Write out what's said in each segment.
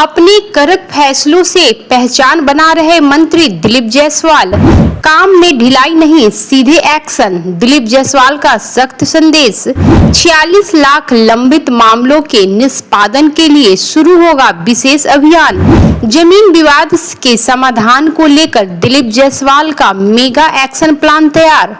अपने कड़क फैसलों से पहचान बना रहे मंत्री दिलीप जायसवाल। काम में ढिलाई नहीं, सीधे एक्शन, दिलीप जायसवाल का सख्त संदेश। 46 लाख लंबित मामलों के निष्पादन के लिए शुरू होगा विशेष अभियान। जमीन विवाद के समाधान को लेकर दिलीप जायसवाल का मेगा एक्शन प्लान तैयार।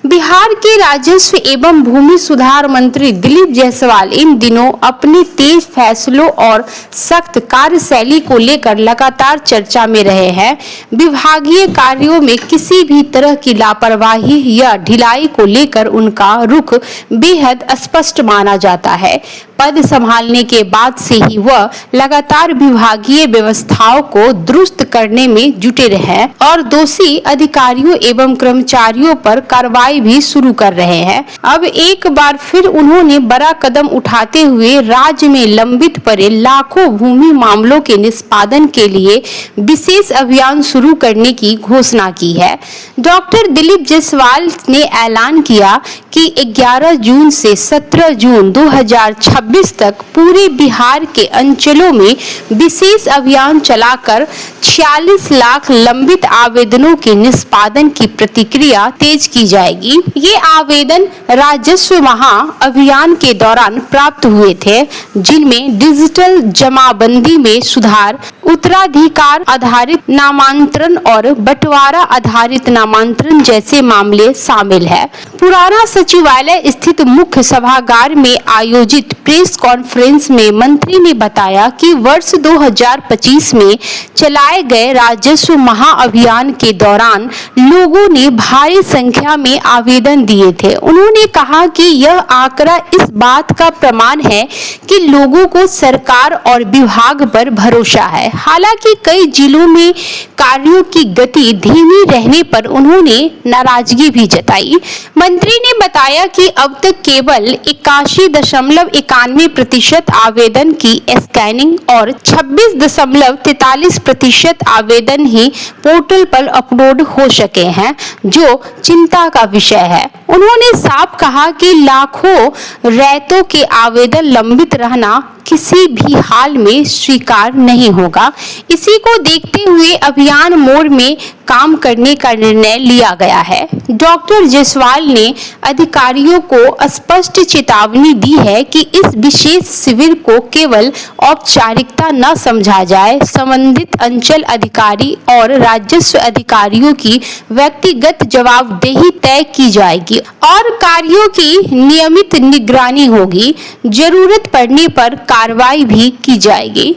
बिहार के राजस्व एवं भूमि सुधार मंत्री दिलीप जायसवाल इन दिनों अपने तेज फैसलों और सख्त कार्यशैली को लेकर लगातार चर्चा में रहे हैं। विभागीय कार्यों में किसी भी तरह की लापरवाही या ढिलाई को लेकर उनका रुख बेहद स्पष्ट माना जाता है। पद संभालने के बाद से ही वह लगातार विभागीय व्यवस्थाओं को दुरुस्त करने में जुटे रहे और दोषी अधिकारियों एवं कर्मचारियों पर कार्रवाई भी शुरू कर रहे हैं। अब एक बार फिर उन्होंने बड़ा कदम उठाते हुए राज्य में लंबित पड़े लाखों भूमि मामलों के निष्पादन के लिए विशेष अभियान शुरू करने की घोषणा की है। डॉक्टर दिलीप जायसवाल ने ऐलान किया कि 11 जून से 17 जून 2026 तक पूरे बिहार के अंचलों में विशेष अभियान चलाकर 46 लाख लंबित आवेदनों के निष्पादन की प्रक्रिया तेज की जाएगी। ये आवेदन राजस्व महा अभियान के दौरान प्राप्त हुए थे, जिनमें डिजिटल जमाबंदी में सुधार, उत्तराधिकार आधारित नामांतरण और बंटवारा आधारित नामांतरण जैसे मामले शामिल है। पुराना सचिवालय स्थित मुख्य सभागार में आयोजित प्रेस कॉन्फ्रेंस में मंत्री ने बताया कि वर्ष 2025 में चलाए गए राजस्व महाअभियान के दौरान लोगों ने भारी संख्या में आवेदन दिए थे। उन्होंने कहा कि यह आंकड़ा इस बात का प्रमाण है कि लोगों को सरकार और विभाग पर भरोसा है। हालांकि कई जिलों में कार्यों की गति धीमी रहने पर उन्होंने नाराजगी भी जताई। मंत्री ने बताया कि अब तक केवल 81.91% आवेदन की स्कैनिंग और 26.43% आवेदन ही पोर्टल पर अपलोड हो सके हैं, जो चिंता का विषय है। उन्होंने साफ कहा कि लाखों रैयतों के आवेदन लंबित रहना किसी भी हाल में स्वीकार नहीं होगा। इसी को देखते हुए अभियान मोड में काम करने का निर्णय लिया गया है। डॉक्टर जायसवाल ने अधिकारियों को स्पष्ट चेतावनी दी है कि इस विशेष शिविर को केवल औपचारिकता न समझा जाए। संबंधित अंचल अधिकारी और राजस्व अधिकारियों की व्यक्तिगत जवाबदेही तय की जाएगी और कार्यों की नियमित निगरानी होगी। जरूरत पड़ने पर कार्रवाई भी की जाएगी।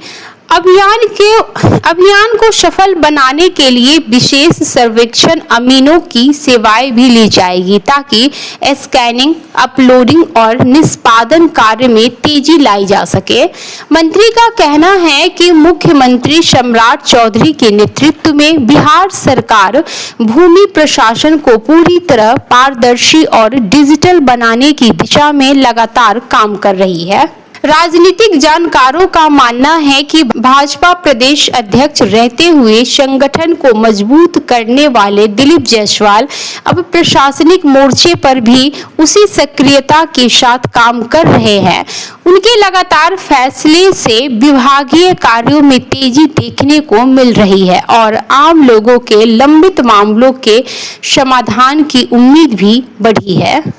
अभियान को सफल बनाने के लिए विशेष सर्वेक्षण अमीनों की सेवाएं भी ली जाएगी, ताकि स्कैनिंग, अपलोडिंग और निष्पादन कार्य में तेजी लाई जा सके। मंत्री का कहना है कि मुख्यमंत्री सम्राट चौधरी के नेतृत्व में बिहार सरकार भूमि प्रशासन को पूरी तरह पारदर्शी और डिजिटल बनाने की दिशा में लगातार काम कर रही है। राजनीतिक जानकारों का मानना है कि भाजपा प्रदेश अध्यक्ष रहते हुए संगठन को मजबूत करने वाले दिलीप जायसवाल अब प्रशासनिक मोर्चे पर भी उसी सक्रियता के साथ काम कर रहे हैं। उनके लगातार फैसले से विभागीय कार्यों में तेजी देखने को मिल रही है और आम लोगों के लंबित मामलों के समाधान की उम्मीद भी बढ़ी है।